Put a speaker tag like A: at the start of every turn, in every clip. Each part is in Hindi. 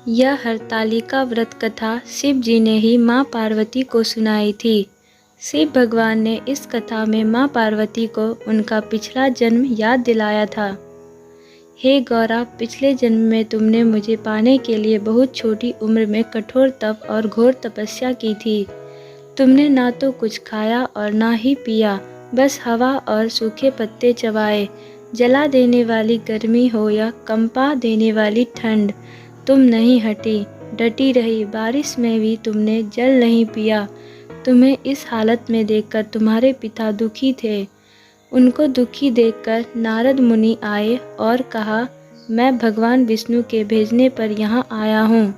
A: यह हरतालिका व्रत कथा शिव जी ने ही माँ पार्वती को सुनाई थी। शिव भगवान ने इस कथा में माँ पार्वती को उनका पिछला जन्म याद दिलाया था। हे गौरा, पिछले जन्म में तुमने मुझे पाने के लिए बहुत छोटी उम्र में कठोर तप और घोर तपस्या की थी। तुमने ना तो कुछ खाया और ना ही पिया, बस हवा और सूखे पत्ते चबाए। जला देने वाली गर्मी हो या कंपा देने वाली ठंड, तुम नहीं हटी, डटी रही। बारिश में भी तुमने जल नहीं पिया। तुम्हें इस हालत में देखकर तुम्हारे पिता दुखी थे। उनको दुखी देखकर नारद मुनि आए और कहा, मैं भगवान विष्णु के भेजने पर यहाँ आया हूँ।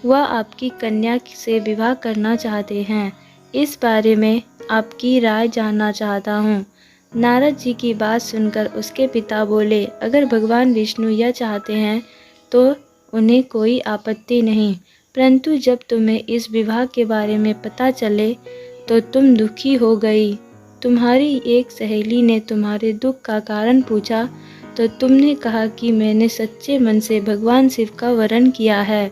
A: वह आपकी कन्या से विवाह करना चाहते हैं। इस बारे में आपकी राय जानना चाहता हूँ। नारद जी की बात सुनकर उसके पिता बोले, अगर भगवान विष्णु यह चाहते हैं तो उन्हें कोई आपत्ति नहीं, परंतु जब तुम्हें इस विवाह के बारे में पता चले तो तुम दुखी हो गई। तुम्हारी एक सहेली ने तुम्हारे दुख का कारण पूछा तो तुमने कहा कि मैंने सच्चे मन से भगवान शिव का वरण किया है,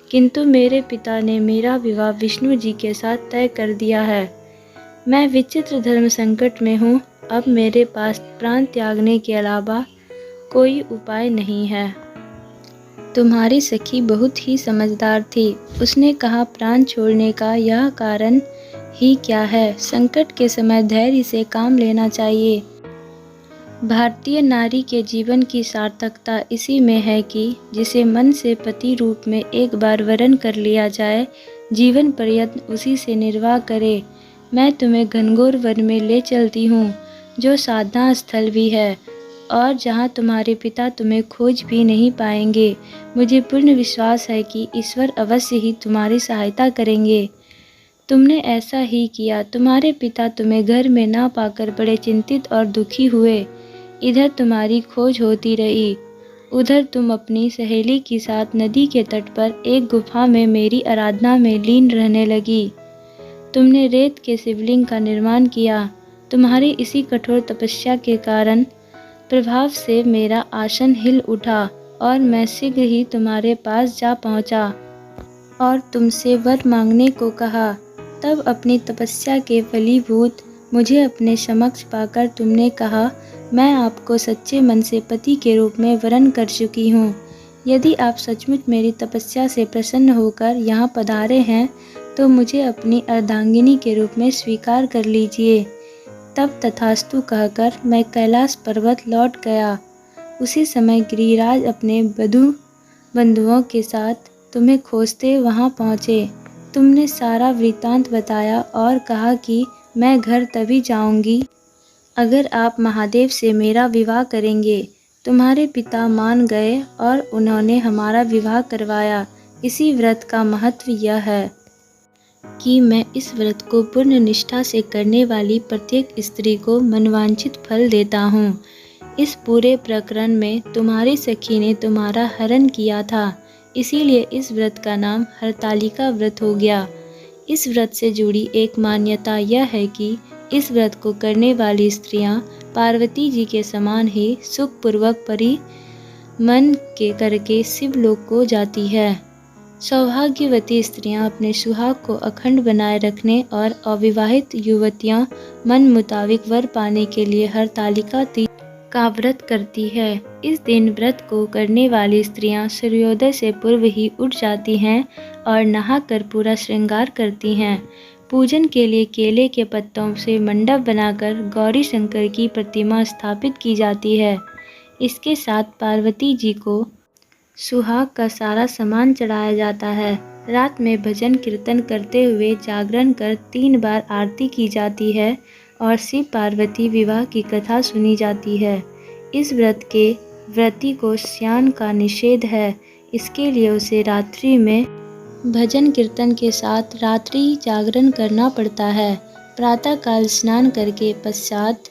A: किंतु मेरे पिता ने मेरा विवाह विष्णु जी के साथ तय कर दिया है। मैं विचित्र धर्म संकट में हूँ। अब मेरे पास प्राण त्यागने के अलावा कोई उपाय नहीं है। तुम्हारी सखी बहुत ही समझदार थी। उसने कहा, प्राण छोड़ने का यह कारण ही क्या है? संकट के समय धैर्य से काम लेना चाहिए। भारतीय नारी के जीवन की सार्थकता इसी में है कि जिसे मन से पति रूप में एक बार वरण कर लिया जाए, जीवन पर्यंत उसी से निर्वाह करे। मैं तुम्हें घनघोर वन में ले चलती हूँ, जो साधना स्थल भी है और जहाँ तुम्हारे पिता तुम्हें खोज भी नहीं पाएंगे। मुझे पूर्ण विश्वास है कि ईश्वर अवश्य ही तुम्हारी सहायता करेंगे। तुमने ऐसा ही किया। तुम्हारे पिता तुम्हें घर में ना पाकर बड़े चिंतित और दुखी हुए। इधर तुम्हारी खोज होती रही, उधर तुम अपनी सहेली के साथ नदी के तट पर एक गुफा में मेरी आराधना में लीन रहने लगी। तुमने रेत के शिवलिंग का निर्माण किया। तुम्हारी इसी कठोर तपस्या के कारण प्रभाव से मेरा आसन हिल उठा और मैं शीघ्र ही तुम्हारे पास जा पहुंचा और तुमसे वर मांगने को कहा। तब अपनी तपस्या के फलीभूत मुझे अपने समक्ष पाकर तुमने कहा, मैं आपको सच्चे मन से पति के रूप में वरण कर चुकी हूँ। यदि आप सचमुच मेरी तपस्या से प्रसन्न होकर यहाँ पधारे हैं तो मुझे अपनी अर्धांगिनी के रूप में स्वीकार कर लीजिए। तब तथास्तु कहकर मैं कैलाश पर्वत लौट गया। उसी समय गिरिराज अपने बंधुओं के साथ तुम्हें खोजते वहां पहुँचे। तुमने सारा वृत्तांत बताया और कहा कि मैं घर तभी जाऊंगी अगर आप महादेव से मेरा विवाह करेंगे। तुम्हारे पिता मान गए और उन्होंने हमारा विवाह करवाया। इसी व्रत का महत्व यह है कि मैं इस व्रत को पूर्ण निष्ठा से करने वाली प्रत्येक स्त्री को मनवांछित फल देता हूँ। इस पूरे प्रकरण में तुम्हारी सखी ने तुम्हारा हरण किया था, इसीलिए इस व्रत का नाम हरतालिका व्रत हो गया। इस व्रत से जुड़ी एक मान्यता यह है कि इस व्रत को करने वाली स्त्रियां पार्वती जी के समान ही सुखपूर्वक परिमन के करके शिवलोक को जाती है। सौभाग्यवती स्त्रियां अपने सुहाग को अखंड बनाए रखने और अविवाहित युवतियां मन मुताबिक वर पाने के लिए हरतालिका तीज का व्रत करती है। इस दिन व्रत को करने वाली स्त्रियां सूर्योदय से पूर्व ही उठ जाती हैं और नहाकर पूरा श्रृंगार करती हैं। पूजन के लिए केले के पत्तों से मंडप बनाकर गौरी शंकर की प्रतिमा स्थापित की जाती है। इसके साथ पार्वती जी को सुहाग का सारा सामान चढ़ाया जाता है। रात में भजन कीर्तन करते हुए जागरण कर 3 बार आरती की जाती है और शिव पार्वती विवाह की कथा सुनी जाती है। इस व्रत के व्रती को स्नान का निषेध है, इसके लिए उसे रात्रि में भजन कीर्तन के साथ रात्रि जागरण करना पड़ता है। प्रातःकाल स्नान करके पश्चात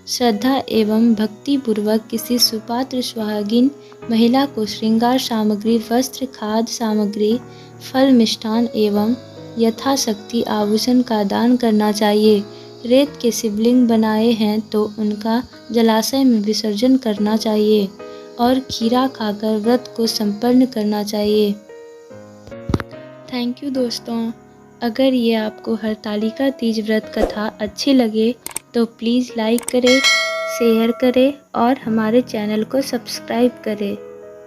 A: श्रद्धा एवं भक्ति पूर्वक किसी सुपात्र सुहागिन महिला को श्रृंगार सामग्री, वस्त्र, खाद्य सामग्री, फल, मिष्ठान एवं यथाशक्ति आभूषण का दान करना चाहिए। रेत के शिवलिंग बनाए हैं तो उनका जलाशय में विसर्जन करना चाहिए और खीरा खाकर व्रत को संपन्न करना चाहिए। थैंक यू दोस्तों। अगर ये आपको हरतालिका तीज व्रत कथा अच्छी लगे तो प्लीज़ लाइक करें, शेयर करें और हमारे चैनल को सब्सक्राइब करें।